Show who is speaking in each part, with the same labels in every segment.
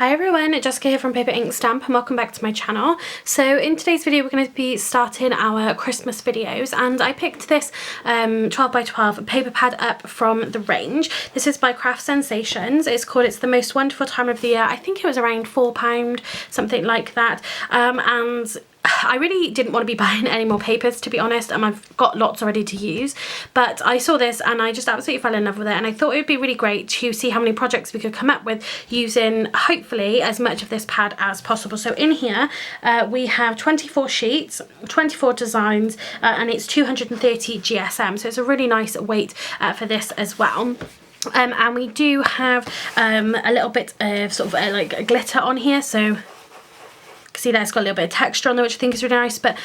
Speaker 1: Hi everyone, Jessica here from Paper Ink Stamp and welcome back to my channel. So in today's video we're going to be starting our Christmas videos, and I picked this 12x12 paper pad up from the range. This is by Craft Sensations. It's called It's the Most Wonderful Time of the Year. I think it was around £4, something like that, and I really didn't want to be buying any more papers, to be honest, and I've got lots already to use, but I saw this and I just absolutely fell in love with it, and I thought it would be really great to see how many projects we could come up with using hopefully as much of this pad as possible. So in here we have 24 sheets, 24 designs, and it's 230 GSM, so it's a really nice weight for this as well. And we do have a little bit of sort of like glitter on here, so see that it's got a little bit of texture on there, which I think is really nice. But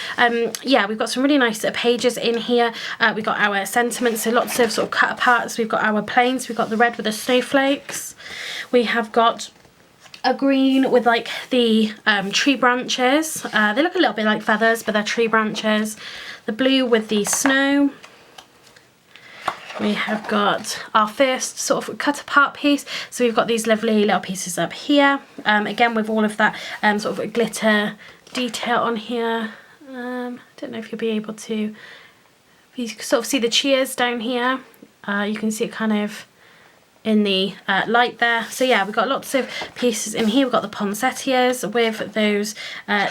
Speaker 1: yeah, we've got some really nice pages in here. We've got our sentiments, so lots of sort of cut aparts. We've got our plains, we've got the red with the snowflakes, we have got a green with like the tree branches. They look a little bit like feathers, but they're tree branches. The blue with the snow. We have got our first sort of cut apart piece, so we've got these lovely little pieces up here, again with all of that sort of glitter detail on here. I don't know if you'll be able to, you can sort of see the cheers down here. You can see it kind of in the light there. So yeah, we've got lots of pieces in here. We've got the poinsettias with those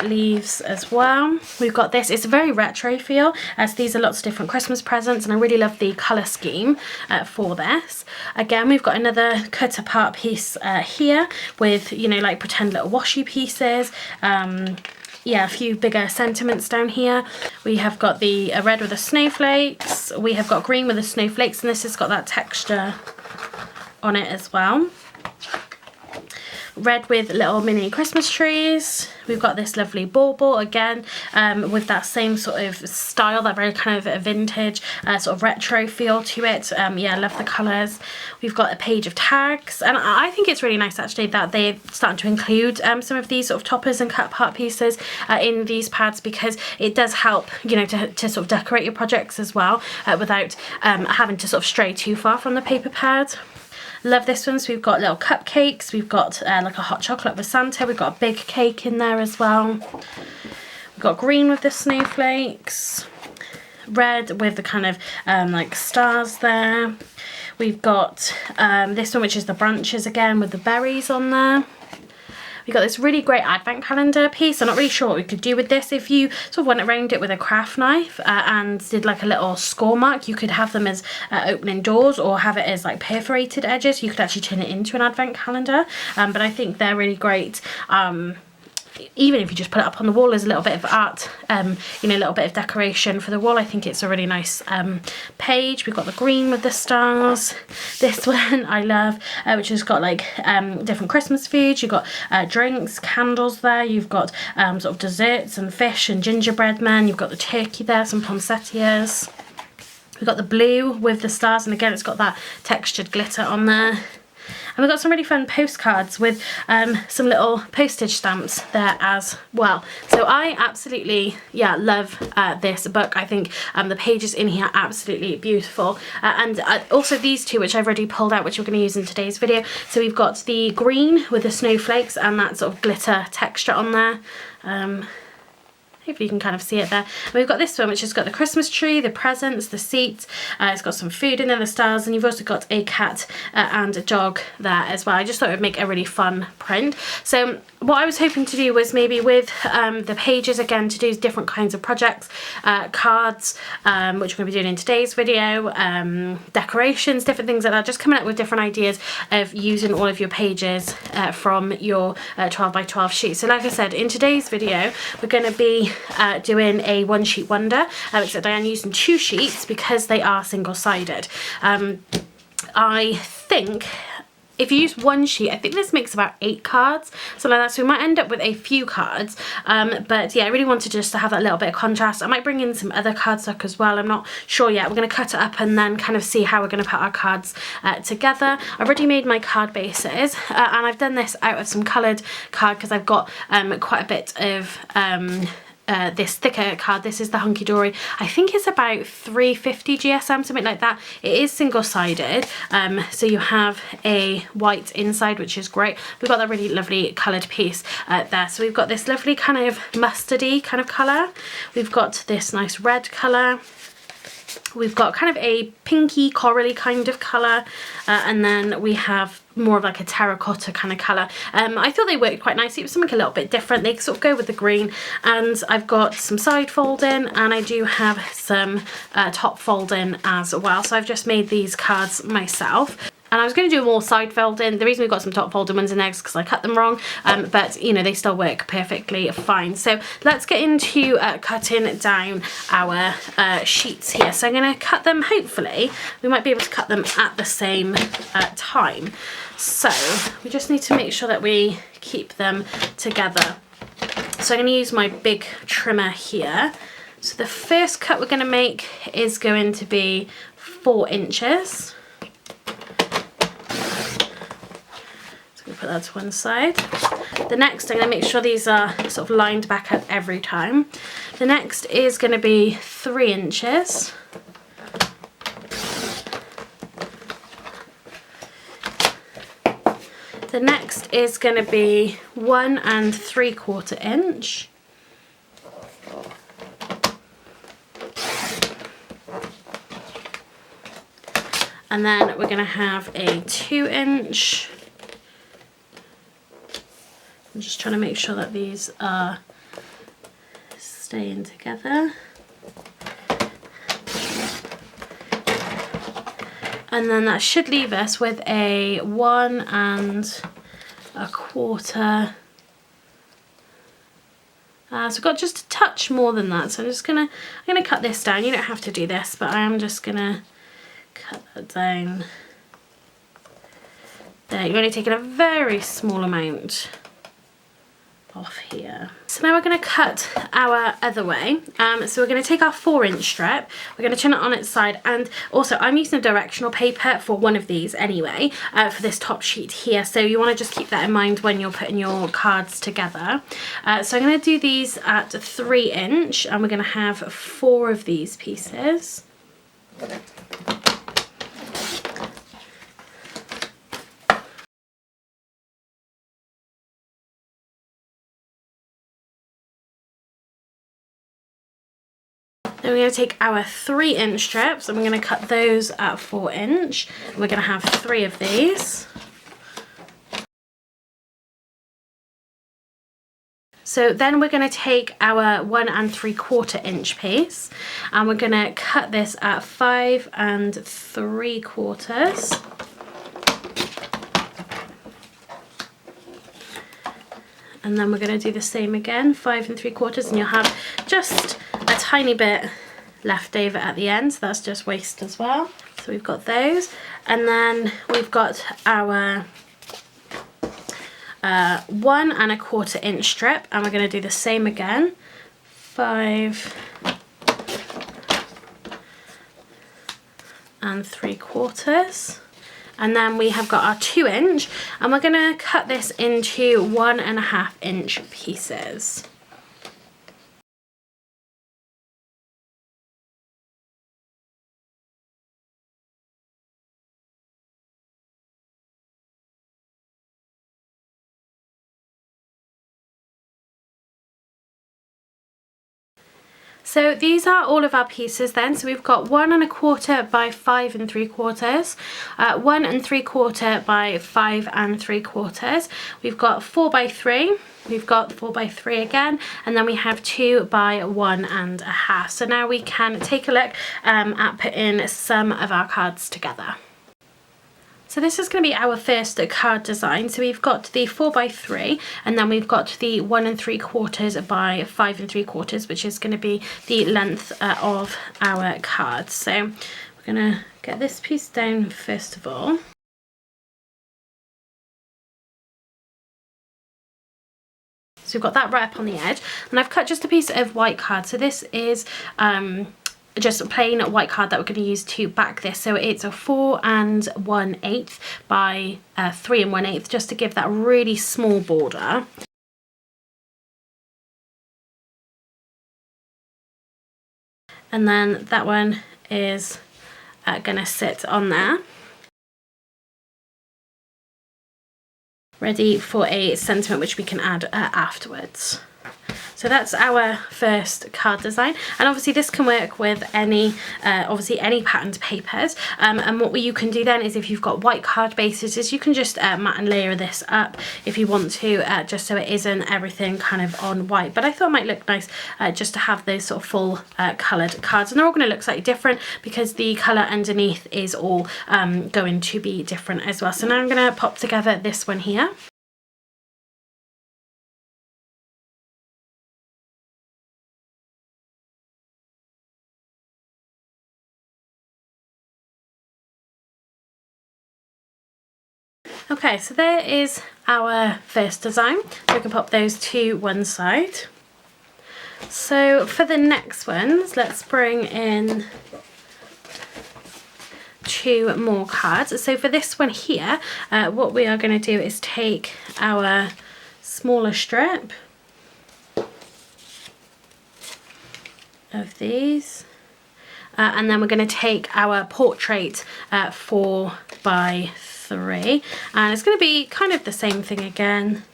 Speaker 1: leaves as well. We've got this, it's a very retro feel, as these are lots of different Christmas presents, and I really love the colour scheme for this. Again, we've got another cut apart piece here with, you know, like pretend little washi pieces. Yeah, a few bigger sentiments down here. We have got the red with the snowflakes. We have got green with the snowflakes, and this has got that texture on it as well. Red with little mini Christmas trees. We've got this lovely bauble again, with that same sort of style, that very kind of vintage sort of retro feel to it. Yeah, I love the colours. We've got a page of tags, and I think it's really nice actually that they're starting to include some of these sort of toppers and cut apart pieces in these pads, because it does help, you know, to sort of decorate your projects as well, without having to sort of stray too far from the paper pad. Love this one. So we've got little cupcakes, we've got like a hot chocolate with Santa, we've got a big cake in there as well. We've got green with the snowflakes, red with the kind of like stars there. We've got this one, which is the branches again with the berries on there. We've got this really great advent calendar piece. I'm not really sure what we could do with this. If you sort of went around it with a craft knife and did like a little score mark, you could have them as opening doors, or have it as like perforated edges. You could actually turn it into an advent calendar, but I think they're really great. Even if you just put it up on the wall as a little bit of art, you know, a little bit of decoration for the wall, I think it's a really nice page. We've got the green with the stars. This one I love, which has got like different Christmas foods. You've got drinks, candles there. You've got sort of desserts and fish and gingerbread men. You've got the turkey there, some poinsettias. We've got the blue with the stars, and again it's got that textured glitter on there. And we've got some really fun postcards with some little postage stamps there as well. So I absolutely, yeah, love this book. I think the pages in here are absolutely beautiful. And also these two, which I've already pulled out, which we're going to use in today's video. So we've got the green with the snowflakes and that sort of glitter texture on there. Hopefully you can kind of see it there. And we've got this one, which has got the Christmas tree, the presents, the seats. It's got some food in there, the stars, and you've also got a cat and a dog there as well. I just thought it would make a really fun print. So what I was hoping to do was maybe with the pages again, to do different kinds of projects, cards, which we're going to be doing in today's video, decorations, different things like that, just coming up with different ideas of using all of your pages from your 12x12 sheets. So like I said, in today's video we're going to be doing a one sheet wonder, except I am using 2 sheets because they are single-sided. I think if you use 1 sheet, I think this makes about 8 cards, something like that, so we might end up with a few cards, but yeah, I really wanted just to have that little bit of contrast. I might bring in some other cardstock as well, I'm not sure yet. We're going to cut it up and then kind of see how we're going to put our cards together. I've already made my card bases, and I've done this out of some coloured card because I've got quite a bit of this thicker card. This is the Hunky Dory. I think it's about 350 GSM, something like that. It is single-sided, so you have a white inside, which is great. We've got that really lovely coloured piece there. So we've got this lovely kind of mustardy kind of colour. We've got this nice red colour. We've got kind of a pinky corally kind of colour, and then we have more of like a terracotta kind of colour. I thought they worked quite nicely. It was something a little bit different. They sort of go with the green, and I've got some side folding, and I do have some top folding as well. So I've just made these cards myself. And I was going to do more side folding. The reason we've got some top folding ones in there is because I cut them wrong, but you know, they still work perfectly fine. So let's get into cutting down our sheets here. So I'm going to cut them, hopefully we might be able to cut them at the same time. So we just need to make sure that we keep them together. So I'm going to use my big trimmer here. So the first cut we're going to make is going to be 4 inches. Put that to one side. The next, I'm going to make sure these are sort of lined back up every time. The next is going to be 3 inches. The next is going to be 1 3/4 inch. And then we're going to have a 2 inch. I'm just trying to make sure that these are staying together. And then that should leave us with a 1 1/4. So we've got just a touch more than that. So I'm gonna cut this down. You don't have to do this, but I am just gonna cut that down. There, you're only taking a very small amount off here. So now we're going to cut our other way. So we're going to take our 4-inch strip, we're going to turn it on its side, and also I'm using a directional paper for one of these anyway, for this top sheet here, so you want to just keep that in mind when you're putting your cards together. So I'm going to do these at 3 inch, and we're going to have 4 of these pieces. Then we're going to take our 3-inch strips and we're going to cut those at 4 inch. And we're going to have 3 of these. So then we're going to take our 1 3/4 inch piece and we're going to cut this at 5 3/4. And then we're going to do the same again, 5 3/4, and you'll have just a tiny bit left over at the end, so that's just waste as well. So we've got those, and then we've got our 1 1/4 inch strip, and we're going to do the same again, 5 3/4. And then we have got our 2 inch, and we're going to cut this into 1 1/2 inch pieces. So these are all of our pieces then. So we've got 1 1/4 by 5 3/4, 1 3/4 by 5 3/4. We've got 4 by 3. We've got 4 by 3 again, and then we have 2 by 1 1/2. So now we can take a look at putting some of our cards together. So this is going to be our first card design. So we've got the 4 by 3, and then we've got the 1 3/4 by 5 3/4, which is going to be the length of our cards. So we're going to get this piece down first of all. So we've got that right up on the edge, and I've cut just a piece of white card. So this is just a plain white card that we're going to use to back this. So it's a 4 1/8 by 3 1/8, just to give that really small border. and then that one is gonna sit on there, ready for a sentiment which we can add afterwards. So that's our first card design, and obviously this can work with any any patterned papers, and what you can do then is, if you've got white card bases, is you can just matte and layer this up if you want to, just so it isn't everything kind of on white. But I thought it might look nice just to have those sort of full coloured cards, and they're all going to look slightly different because the colour underneath is all going to be different as well. So now I'm going to pop together this one here. Okay, so there is our first design. So we can pop those to one side. So for the next ones, let's bring in 2 more cards. So for this one here, what we are going to do is take our smaller strip of these, and then we're going to take our portrait 4x3, and it's going to be kind of the same thing again,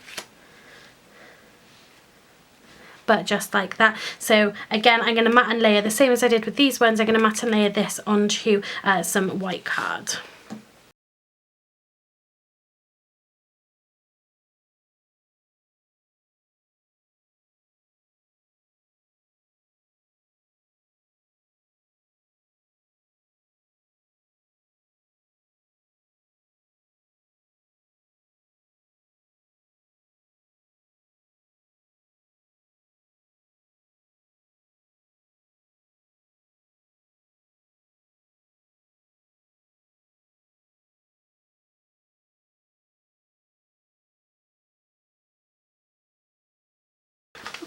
Speaker 1: but just like that. So again, I'm going to matte and layer the same as I did with these ones. I'm going to matte and layer this onto some white card.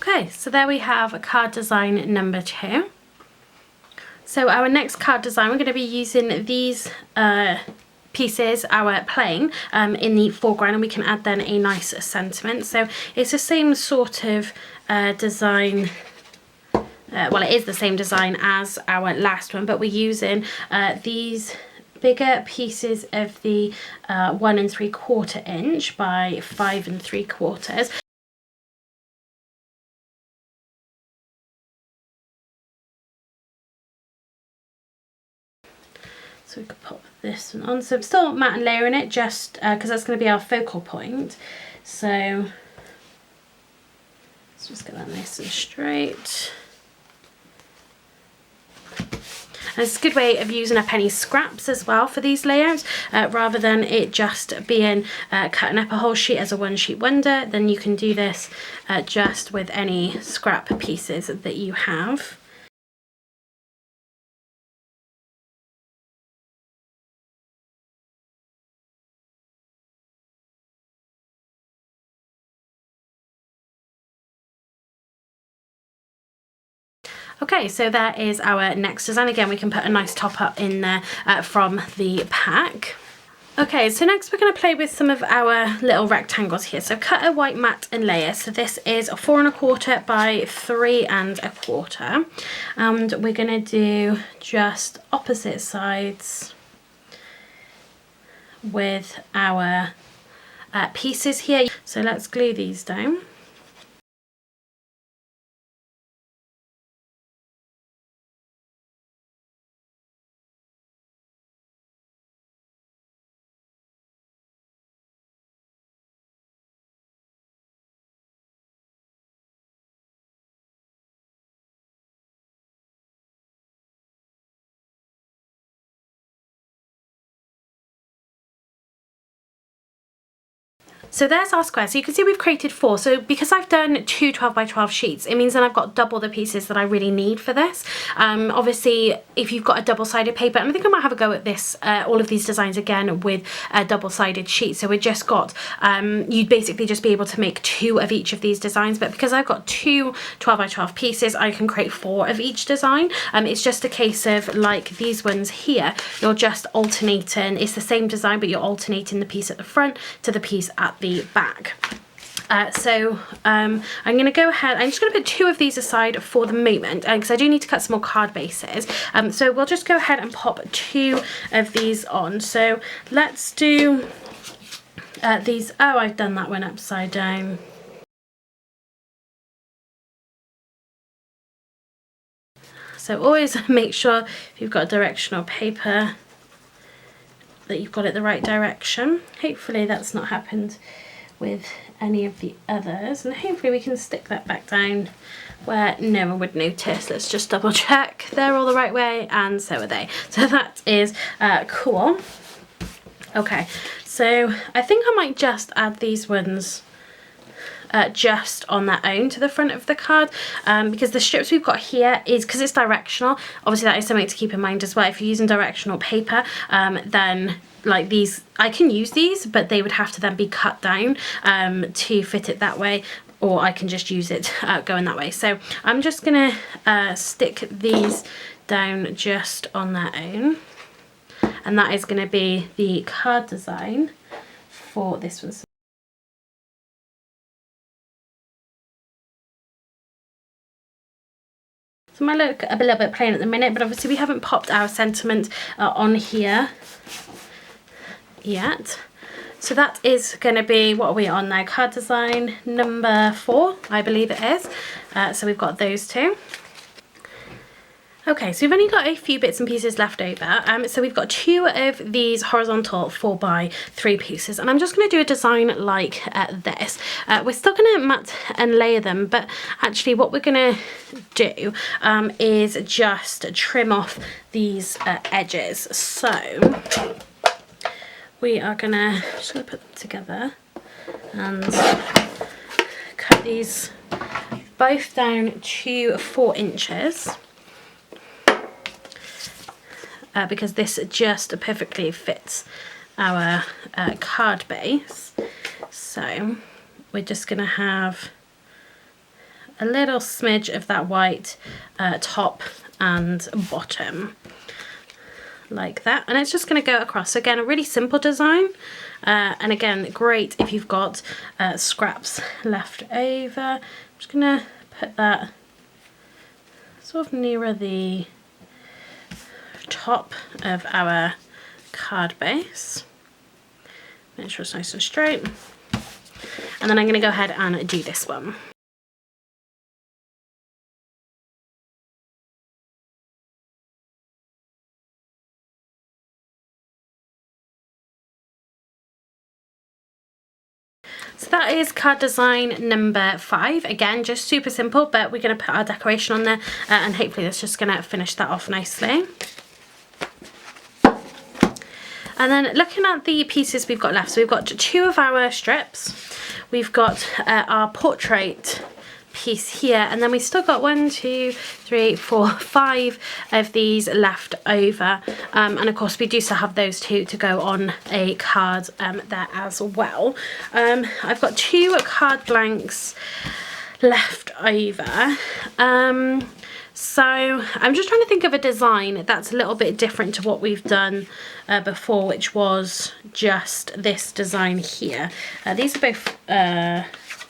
Speaker 1: Okay, so there we have card design number 2. So our next card design, we're going to be using these pieces, our plain, in the foreground, and we can add then a nice sentiment. So it's the same sort of design. Well, it is the same design as our last one, but we're using these bigger pieces of the 1 3/4 inch by 5 3/4. So we could pop this one on. So I'm still matte and layering it, just because that's going to be our focal point. So let's just get that nice and straight. And it's a good way of using up any scraps as well for these layouts, rather than it just being cutting up a whole sheet as a one sheet wonder. Then you can do this just with any scrap pieces that you have. Okay, so that is our next design. Again, we can put a nice top up in there from the pack. Okay, so next we're going to play with some of our little rectangles here. So cut a white mat and layer. So this is a 4 1/4 by 3 1/4. And we're going to do just opposite sides with our pieces here. So let's glue these down. So there's our square. So you can see we've created 4. So because I've done 2 12x12 sheets, it means that I've got double the pieces that I really need for this. Obviously, if you've got a double-sided paper, and I think I might have a go at this, all of these designs again with a double-sided sheet. So we've just got, you'd basically just be able to make 2 of each of these designs. But because I've got 2 12x12 pieces, I can create 4 of each design. It's just a case of, like these ones here, you're just alternating. It's the same design, but you're alternating the piece at the front to the piece at the back. I'm going to go ahead, I'm just going to put 2 of these aside for the moment because I do need to cut some more card bases. So we'll just go ahead and pop 2 of these on. So let's do these. Oh, I've done that one upside down. So always make sure if you've got directional paper that you've got it the right direction. Hopefully that's not happened with any of the others, and hopefully we can stick that back down where no one would notice. Let's just double check they're all the right way, and so are they. So that is cool. Okay, so I think I might just add these ones just on their own to the front of the card, because the strips we've got here is, because it's directional, obviously that is something to keep in mind as well. If you're using directional paper, then like these, I can use these, but they would have to then be cut down to fit it that way, or I can just use it going that way. So I'm just gonna stick these down just on their own, and that is going to be the card design for this one. So it might look a little bit plain at the minute, but obviously we haven't popped our sentiment on here yet. So that is going to be, what are we on now? Card design number 4, I believe it is. So we've got those 2. Okay, so we've only got a few bits and pieces left over. So we've got 2 of these horizontal 4x3 pieces, and I'm just going to do a design like this. We're still going to mat and layer them, but actually what we're going to do is just trim off these edges. So we are just going to put them together and cut these both down to 4 inches. Because this just perfectly fits our card base. So we're just going to have a little smidge of that white top and bottom, like that, and it's just going to go across. So again, a really simple design, and again, great if you've got scraps left over. I'm just going to put that sort of nearer the top of our card base. Make sure it's nice and straight, and then I'm going to go ahead and do this one. So that is card design number 5. Again, just super simple, but we're going to put our decoration on there, and hopefully that's just going to finish that off nicely. And then looking at the pieces we've got left, so we've got 2 of our strips, we've got our portrait piece here, and then we still got 1, 2, 3, 4, 5 of these left over, and of course we do still have those 2 to go on a card there as well. I've got 2 card blanks left over. So I'm just trying to think of a design that's a little bit different to what we've done before, which was just this design here. These are both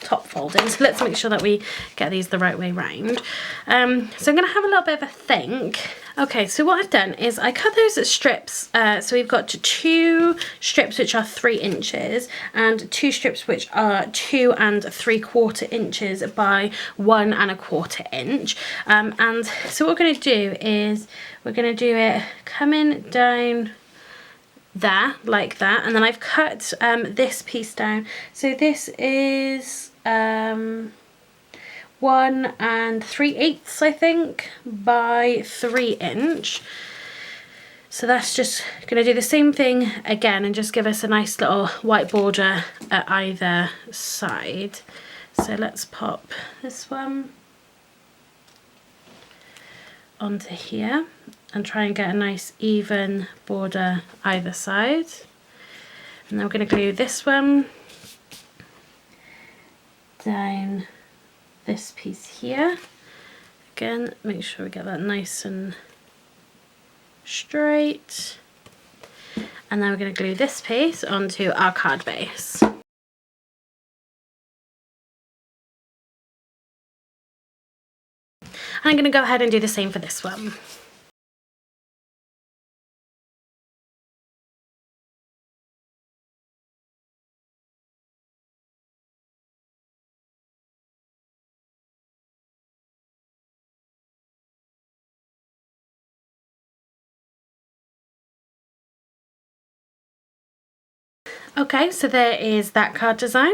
Speaker 1: top folding, so let's make sure that we get these the right way round. So I'm going to have a little bit of a think. Okay, so what I've done is I cut those strips, so we've got 2 strips which are 3 inches and 2 strips which are 2 3/4 inches by 1 1/4 inch. And so what we're going to do is we're going to do it coming down there like that, and then I've cut this piece down. So this is 1 3/8, I think, by 3 inch. So that's just going to do the same thing again and just give us a nice little white border at either side. So let's pop this one onto here and try and get a nice even border either side. And then we're going to glue this one down this piece here. Again, make sure we get that nice and straight. And then we're going to glue this piece onto our card base. And I'm going to go ahead and do the same for this one. Okay, so there is that card design.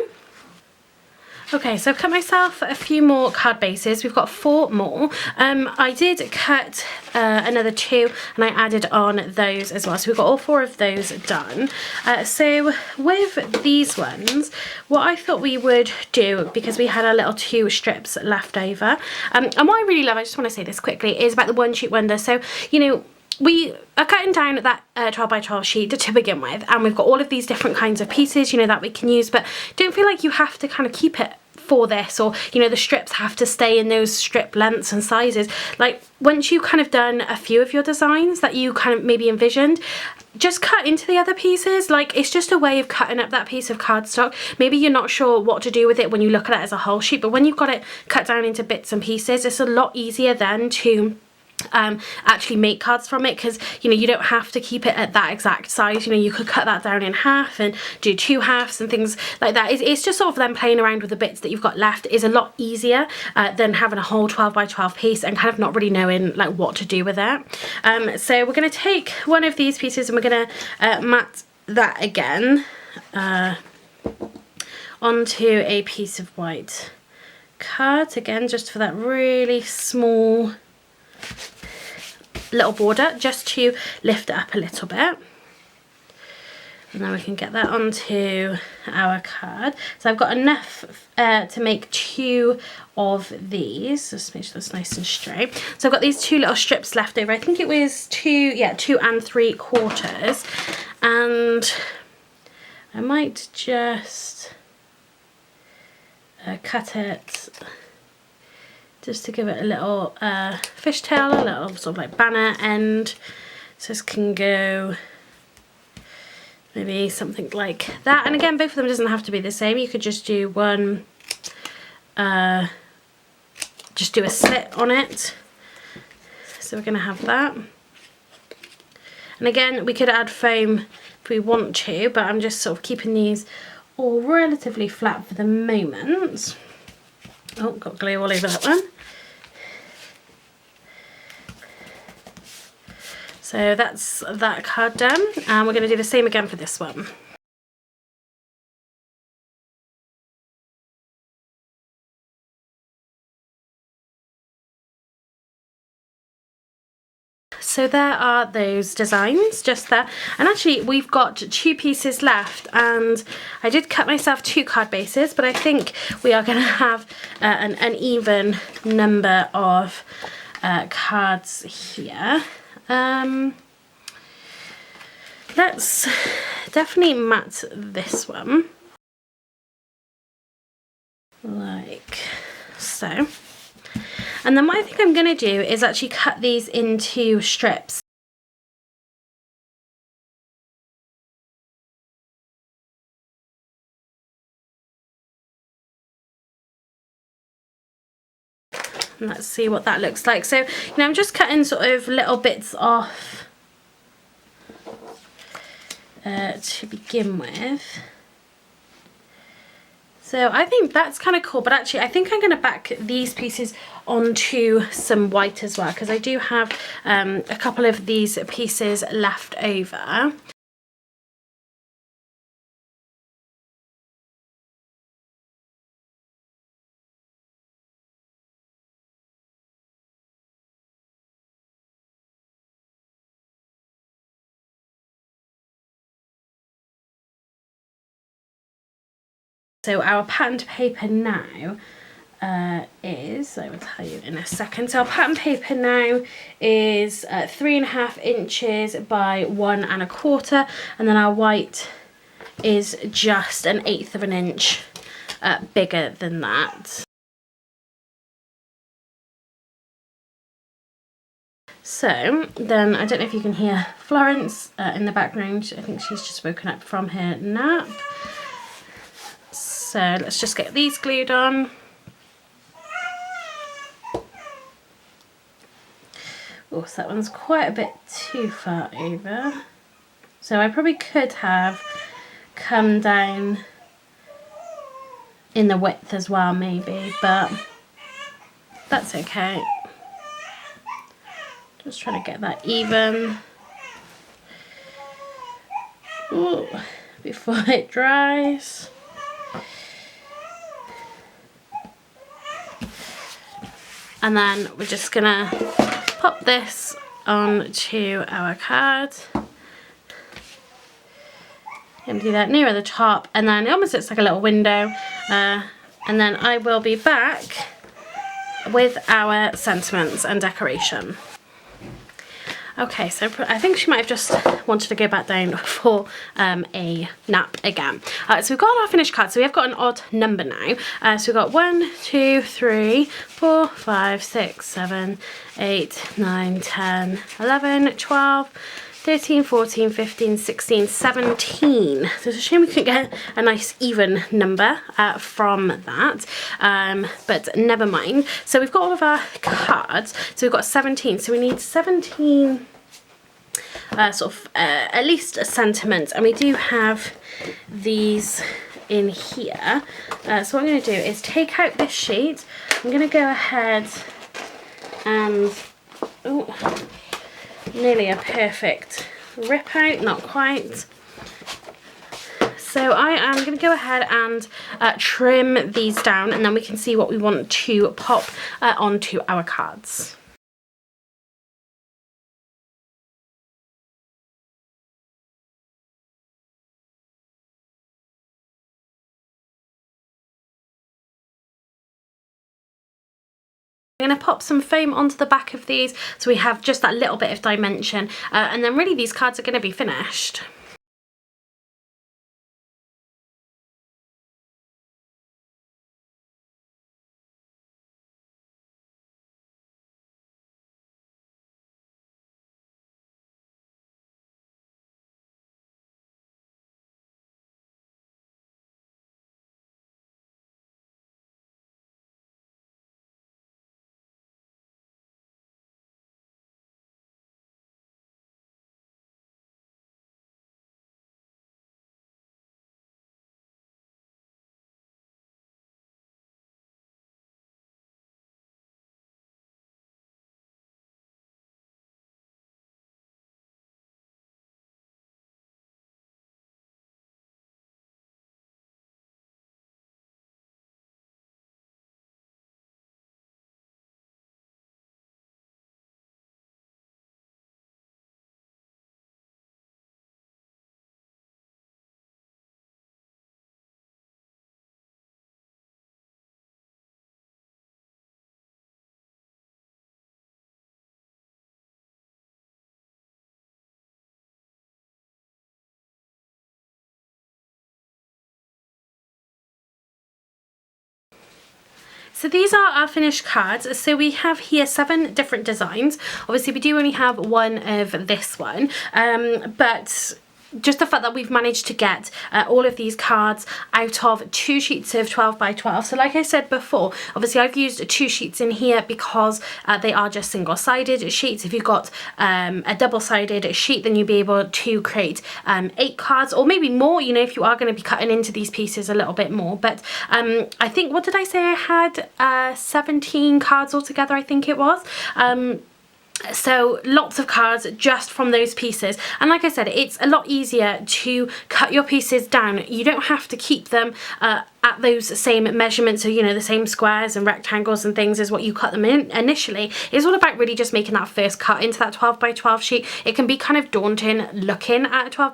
Speaker 1: Okay, so I've cut myself a few more card bases. We've got 4 more. I did cut another 2 and I added on those as well. So we've got all 4 of those done. So with these ones, what I thought we would do, because we had our little 2 strips left over, and what I really love, I just want to say this quickly, is about the one sheet wonder. So, you know, we are cutting down that 12 by 12 sheet to begin with, and we've got all of these different kinds of pieces, you know, that we can use, but don't feel like you have to kind of keep it for this, or you know, the strips have to stay in those strip lengths and sizes. Like, once you've kind of done a few of your designs that you kind of maybe envisioned, just cut into the other pieces. Like, it's just a way of cutting up that piece of cardstock. Maybe you're not sure what to do with it when you look at it as a whole sheet, but when you've got it cut down into bits and pieces, it's a lot easier then to actually make cards from it, because you know, you don't have to keep it at that exact size. You know, you could cut that down in half and do 2 halves and things like that. It's just sort of then playing around with the bits that you've got left is a lot easier than having a whole 12 by 12 piece and kind of not really knowing like what to do with it. So we're going to take one of these pieces and we're going to mat that again onto a piece of white card, again just for that really small little border, just to lift it up a little bit. And then we can get that onto our card. So I've got enough to make 2 of these. Just make sure that's nice and straight. So I've got these 2 little strips left over. I think it was 2 3/4. And I might just cut it just to give it a little fishtail, a little sort of like banner end. So this can go maybe something like that. And again, both of them doesn't have to be the same. You could just do one, just do a slit on it. So we're going to have that. And again, we could add foam if we want to, but I'm just sort of keeping these all relatively flat for the moment. Oh, got glue all over that one. So that's that card done, and we're going to do the same again for this one. So there are those designs just there, and actually we've got 2 pieces left, and I did cut myself 2 card bases, but I think we are going to have an even number of cards here. Let's definitely mat this one like so. And then what I think I'm going to do is actually cut these into strips. And let's see what that looks like. So, you know, I'm just cutting sort of little bits off to begin with. So I think that's kind of cool, but actually I think I'm going to back these pieces onto some white as well, because I do have a couple of these pieces left over. So our patterned paper now is, I will tell you in a second, so our pattern paper now is 3.5 inches by 1 1/4, and then our white is just 1/8 of an inch bigger than that. So then, I don't know if you can hear Florence in the background. I think she's just woken up from her nap. So let's just get these glued on. Oh, so that one's quite a bit too far over. So I probably could have come down in the width as well maybe, but that's okay. Just trying to get that even. Ooh, before it dries. And then we're just gonna pop this onto our card. And do that nearer the top, and then it almost looks like a little window. And then I will be back with our sentiments and decoration. Okay, so I think she might have just wanted to go back down for a nap again. So we've got our finished cards. So we have got an odd number now. So we've got 1, 2, 3, 4, 5, 6, 7, 8, 9, 10, 11, 12, 13, 14, 15, 16, 17. So it's a shame we couldn't get a nice even number from that, but never mind. So we've got all of our cards. So we've got 17. So we need 17 at least a sentiment, and we do have these in here. So what I'm going to do is take out this sheet. I'm going to go ahead and nearly a perfect rip out, not quite. So I am going to go ahead and trim these down, and then we can see what we want to pop onto our cards. I'm going to pop some foam onto the back of these so we have just that little bit of dimension, and then really these cards are going to be finished. So these are our finished cards. So we have here 7 different designs. Obviously we do only have one of this one, but just the fact that we've managed to get all of these cards out of 2 sheets of 12 by 12. So like I said before, obviously I've used 2 sheets in here because they are just single-sided sheets. If you've got a double-sided sheet, then you'll be able to create 8 cards, or maybe more, you know, if you are going to be cutting into these pieces a little bit more. But I think, what did I say? I had 17 cards altogether, I think it was. So lots of cards just from those pieces, and like I said, it's a lot easier to cut your pieces down. You don't have to keep them at those same measurements, so you know, the same squares and rectangles and things as what you cut them in initially. It's all about really just making that first cut into that 12 by 12 sheet. It can be kind of daunting looking at a 12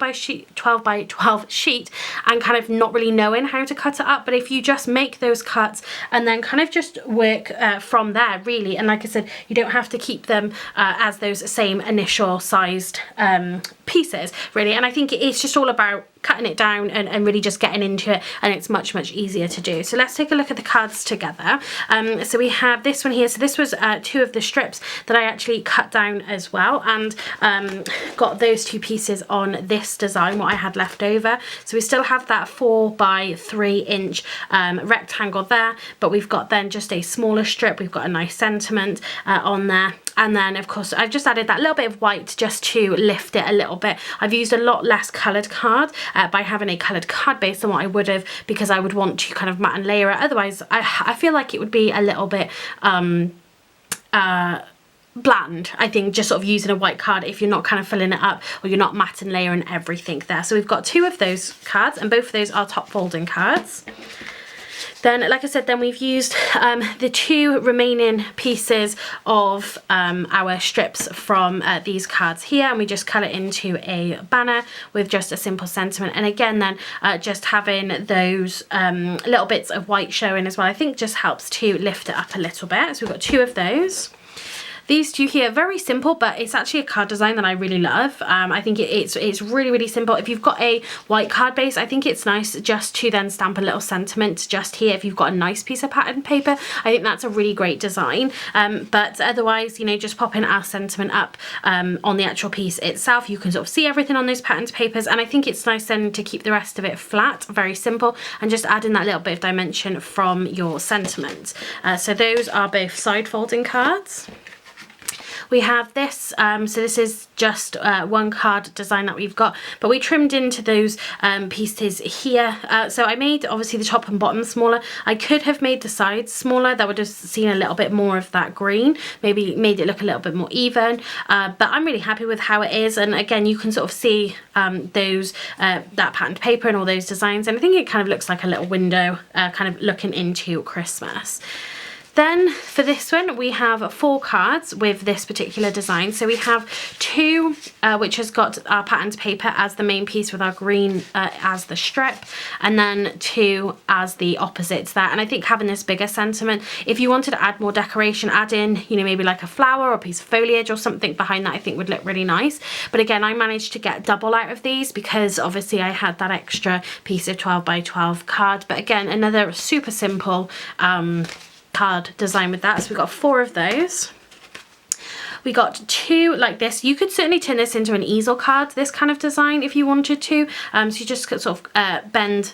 Speaker 1: by 12 sheet and kind of not really knowing how to cut it up, but if you just make those cuts and then kind of just work from there, really. And like I said, you don't have to keep them as those same initial sized pieces, really. And I think it's just all about cutting it down and really just getting into it, and it's much easier to do. So let's take a look at the cards together. So we have this one here. So this was 2 of the strips that I actually cut down as well, and got those 2 pieces on this design, what I had left over. So we still have that 4 by 3 inch rectangle there, but we've got then just a smaller strip. We've got a nice sentiment on there, And then of course I've just added that little bit of white just to lift it a little bit. I've used a lot less coloured card by having a coloured card base than what I would have, because I would want to kind of matte and layer it. Otherwise I feel like it would be a little bit bland, I think, just sort of using a white card if you're not kind of filling it up or you're not matte and layering everything there. So we've got 2 of those cards, and both of those are top folding cards. Then, like I said, then we've used the 2 remaining pieces of our strips from these cards here, and we just cut it into a banner with just a simple sentiment. And again, then just having those little bits of white showing as well, I think just helps to lift it up a little bit. So we've got 2 of those. These 2 here, very simple, but it's actually a card design that I really love. I think it's really, really simple. If you've got a white card base, I think it's nice just to then stamp a little sentiment just here. If you've got a nice piece of pattern paper, I think that's a really great design. But otherwise, you know, just popping our sentiment up on the actual piece itself, you can sort of see everything on those patterned papers. And I think it's nice then to keep the rest of it flat, very simple, and just add in that little bit of dimension from your sentiment. So those are both side folding cards. We have this, so this is just 1 card design that we've got, but we trimmed into those pieces here. So I made obviously the top and bottom smaller. I could have made the sides smaller. That would have seen a little bit more of that green, maybe made it look a little bit more even, but I'm really happy with how it is. And again, you can sort of see those that patterned paper and all those designs, and I think it kind of looks like a little window kind of looking into Christmas. Then for this one, we have 4 cards with this particular design. So we have 2, which has got our patterned paper as the main piece with our green as the strip, and then 2 as the opposites there. And I think having this bigger sentiment, if you wanted to add more decoration, add in, you know, maybe like a flower or a piece of foliage or something behind that, I think would look really nice. But again, I managed to get double out of these because obviously I had that extra piece of 12 by 12 card. But again, another super simple card design with that. So we've got 4 of those. We got 2 like this. You could certainly turn this into an easel card, this kind of design, if you wanted to. So you just could sort of bend,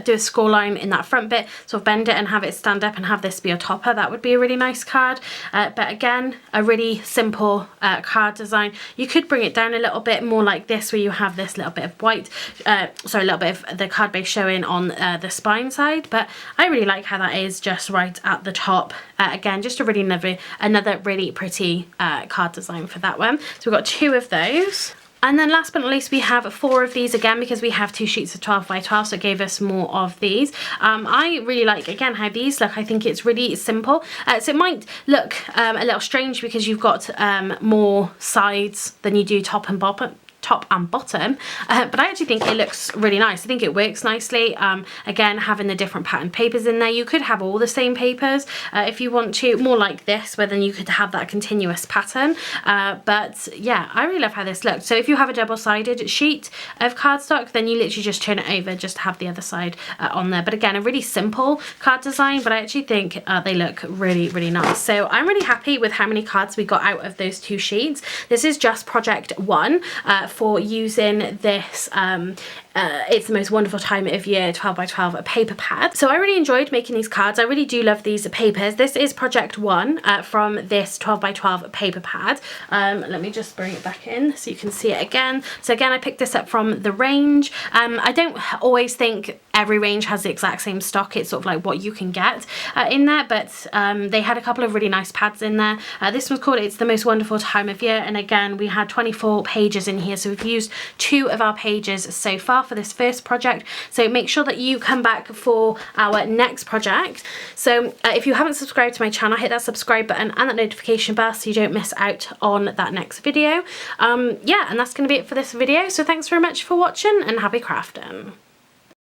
Speaker 1: do a score line in that front bit, sort of bend it and have it stand up and have this be a topper. That would be a really nice card. But again, a really simple card design. You could bring it down a little bit more like this, where you have this little bit of white, sorry, a little bit of the card base showing on the spine side. But I really like how that is just right at the top. Again, just a really another really pretty card design for that one. So we've got 2 of those. And then last but not least, we have 4 of these again, because we have 2 sheets of 12 by 12, so it gave us more of these. I really like, again, how these look. I think it's really simple. So it might look a little strange because you've got more sides than you do top and bottom. But I actually think it looks really nice. I think it works nicely. Again, having the different pattern papers in there, you could have all the same papers if you want to, more like this, where then you could have that continuous pattern. But yeah, I really love how this looks. So if you have a double-sided sheet of cardstock, then you literally just turn it over just to have the other side on there. But again, a really simple card design, but I actually think they look really, really nice. So I'm really happy with how many cards we got out of those 2 sheets. This is just project 1 for using this It's the Most Wonderful Time of Year 12 by 12 paper pad. So I really enjoyed making these cards. I really do love these papers. This is project 1 from this 12 by 12 paper pad. Let me just bring it back in so you can see it again. So again, I picked this up from the range. I don't always think every range has the exact same stock. It's sort of like what you can get in there, but they had a couple of really nice pads in there. This one's called It's the Most Wonderful Time of Year, and again we had 24 pages in here, so we've used 2 of our pages so far for this first project. So make sure that you come back for our next project. So if you haven't subscribed to my channel, hit that subscribe button and that notification bell so you don't miss out on that next video. Yeah, and that's going to be it for this video. So thanks very much for watching and happy crafting.